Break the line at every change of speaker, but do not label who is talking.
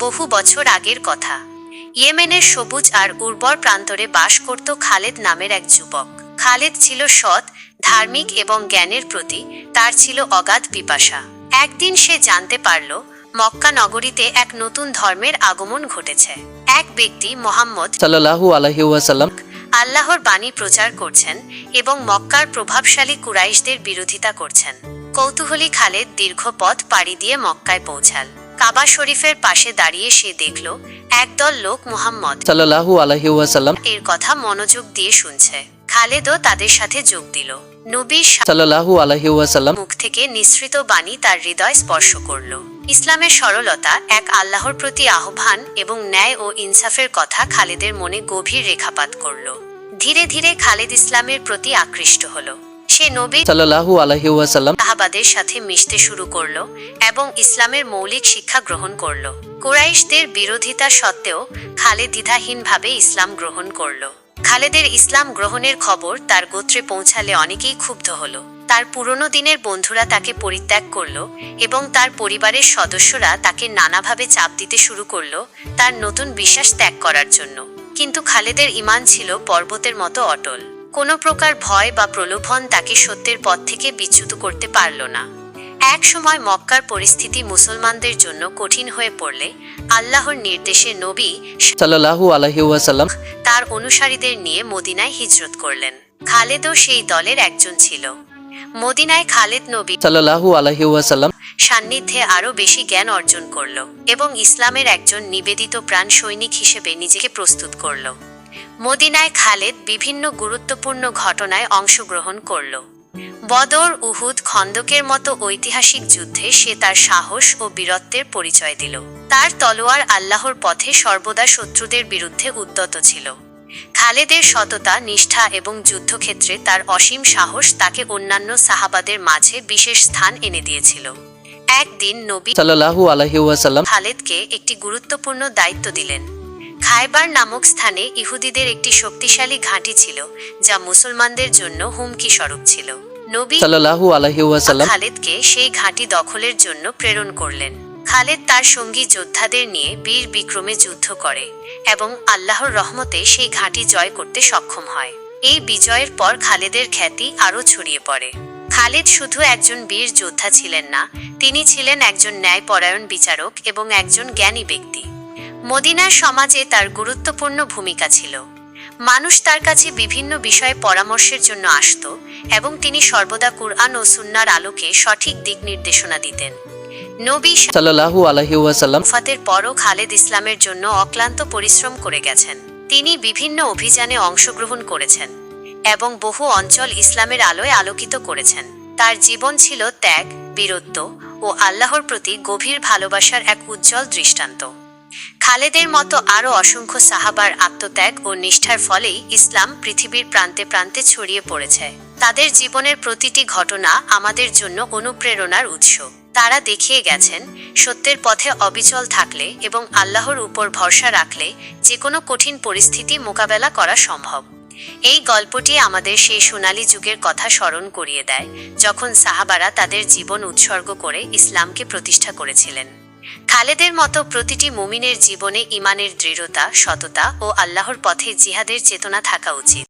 বহু বছর আগের কথা। ইয়েমেনের সবুজ আর উর্বর প্রান্তরে বাস করত খালেদ নামের এক যুবক। খালেদ ছিল সৎ, ধার্মিক এবং জ্ঞানের প্রতি তার ছিল অগাধ পিপাসা। একদিন সে জানতে পারল মক্কা নগরীতে এক নতুন ধর্মের আগমন ঘটেছে। এক ব্যক্তি মুহাম্মদ
সাল্লাল্লাহু আলাইহি ওয়াসাল্লাম
আল্লাহর বাণী প্রচার করছেন এবং মক্কার প্রভাবশালী কুরাইশদের বিরোধিতা করছেন। কৌতূহলী খালেদ দীর্ঘ পথ পাড়ি দিয়ে মক্কায় পৌঁছাল। কাবা শরীফের পাশে দাঁড়িয়ে সে দেখল একদল লোক মুহাম্মদ
সাল্লাল্লাহু আলাইহি ওয়াসাল্লাম
এর কথা মনোযোগ দিয়ে শুনছে। খালেদও তাদের সাথে যোগ দিল। নবী
সাল্লাল্লাহু আলাইহি ওয়াসাল্লাম
মুখ থেকে নিঃসৃত বাণী তার হৃদয় স্পর্শ করল। ইসলামের সরলতা, এক আল্লাহর প্রতি আহ্বান এবং ন্যায় ও ইনসাফের কথা খালেদের মনে গভীর রেখাপাত করল। ধীরে ধীরে খালেদ ইসলামের প্রতি আকৃষ্ট হল। সে নবী
সাল্লাল্লাহু আলাইহি ওয়াসাল্লাম
সাহাবাদের সাথে মিশতে শুরু করল এবং ইসলামের মৌলিক শিক্ষা গ্রহণ করল। কুরাইশদের বিরোধিতা সত্ত্বেও খালেদ দ্বিধাহীনভাবে ইসলাম গ্রহণ করল। খালেদের ইসলাম গ্রহণের খবর তার গোত্রে পৌঁছালে অনেকেই ক্ষুব্ধ হল। তার পুরনো দিনের বন্ধুরা তাকে পরিত্যাগ করল এবং তার পরিবারের সদস্যরা তাকে নানাভাবে চাপ দিতে শুরু করল তার নতুন বিশ্বাস ত্যাগ করার জন্য। কিন্তু খালেদের ঈমান ছিল পর্বতের মতো অটল। কোনো প্রকার ভয় বা প্রলোভন তাকে সত্যের পথ থেকে বিচ্যুত করতে পারল না। এক সময় মক্কার পরিস্থিতি মুসলমানদের জন্য কঠিন হয়ে পড়লে আল্লাহর নির্দেশে নবী
সাল্লাল্লাহু আলাইহি ওয়াসাল্লাম
তার অনুসারীদের নিয়ে মদিনায় হিজরত করলেন। খালেদও সেই দলের একজন ছিল। মদিনায় খালেদ নবী
সাল্লাল্লাহু আলাইহি ওয়াসাল্লাম
সান্নিধ্যে আরও বেশি জ্ঞান অর্জন করল এবং ইসলামের একজন নিবেদিত প্রাণ সৈনিক হিসেবে নিজেকে প্রস্তুত করল। মদিনায় খালেদ বিভিন্ন গুরুত্বপূর্ণ ঘটনায় অংশগ্রহণ করল। বদর, উহুদ, খন্দকের মতো ঐতিহাসিক যুদ্ধে সে তার সাহস ও বীরত্বের পরিচয় দিল। তার তলোয়ার আল্লাহর পথে সর্বদা শত্রুদের বিরুদ্ধে উদ্যত ছিল। খালেদের সততা, নিষ্ঠা এবং যুদ্ধক্ষেত্রে তার অসীম সাহস তাকে অন্যান্য সাহাবাদের মাঝে বিশেষ স্থান এনে দিয়েছিল। একদিন নবী
সাল্লাল্লাহু আলাইহি ওয়াসাল্লাম
খালেদকে একটি গুরুত্বপূর্ণ দায়িত্ব দিলেন। খায়বার নামক স্থানে ইহুদিদের একটি শক্তিশালী ঘাঁটি ছিল যা মুসলমানদের জন্য হুমকি স্বরূপ ছিল। নবী
সাল্লাল্লাহু আলাইহি ওয়াসাল্লাম
খালেদকে সেই ঘাঁটি দখলের জন্য প্রেরণ করলেন। খালেদ তার সঙ্গী যোদ্ধাদের নিয়ে বীর বিক্রমে যুদ্ধ করে এবং আল্লাহর রহমতে সেই ঘাঁটি জয় করতে সক্ষম হয়। এই বিজয়ের পর খালেদের খ্যাতি আরও ছড়িয়ে পড়ে। খালেদ শুধু একজন বীর যোদ্ধা ছিলেন না, তিনি ছিলেন একজন ন্যায়পরায়ণ বিচারক এবং একজন জ্ঞানী ব্যক্তি। মদিনার সমাজে তার গুরুত্বপূর্ণ ভূমিকা ছিল। মানুষ তার কাছে বিভিন্ন বিষয়ে পরামর্শের জন্য আসত এবং তিনি সর্বদা কুরআন ও সুন্নাহর আলোকে সঠিক দিক নির্দেশনা দিতেন। নবী
সাল্লাল্লাহু আলাইহি ওয়াসাল্লাম
ওফাতের পরও খালেদ ইসলামের জন্য অক্লান্ত পরিশ্রম করে গেছেন। তিনি বিভিন্ন অভিযানে অংশগ্রহণ করেছেন এবং বহু অঞ্চল ইসলামের আলোয় আলোকিত করেছেন। তার জীবন ছিল ত্যাগ, বীরত্ব ও আল্লাহর প্রতি গভীর ভালোবাসার এক উজ্জ্বল দৃষ্টান্ত। খালেদের মতো আরও অসংখ্য সাহাবার আত্মত্যাগ ও নিষ্ঠার ফলেই ইসলাম পৃথিবীর প্রান্তে প্রান্তে ছড়িয়ে পড়েছে। তাদের জীবনের প্রতিটি ঘটনা আমাদের জন্য অনুপ্রেরণার উৎস। তারা দেখিয়ে গেছেন সত্যের পথে অবিচল থাকলে এবং আল্লাহর উপর ভরসা রাখলে যে কোনো কঠিন পরিস্থিতি মোকাবেলা করা সম্ভব। এই গল্পটি আমাদের সেই সোনালী যুগের কথা স্মরণ করিয়ে দেয় যখন সাহাবারা তাদের জীবন উৎসর্গ করে ইসলামকে প্রতিষ্ঠা করেছিলেন। খালেদের মতো প্রতিটি মুমিনের জীবনে ঈমানের দৃঢ়তা, সততা ও আল্লাহর পথে জিহাদের চেতনা থাকা উচিত।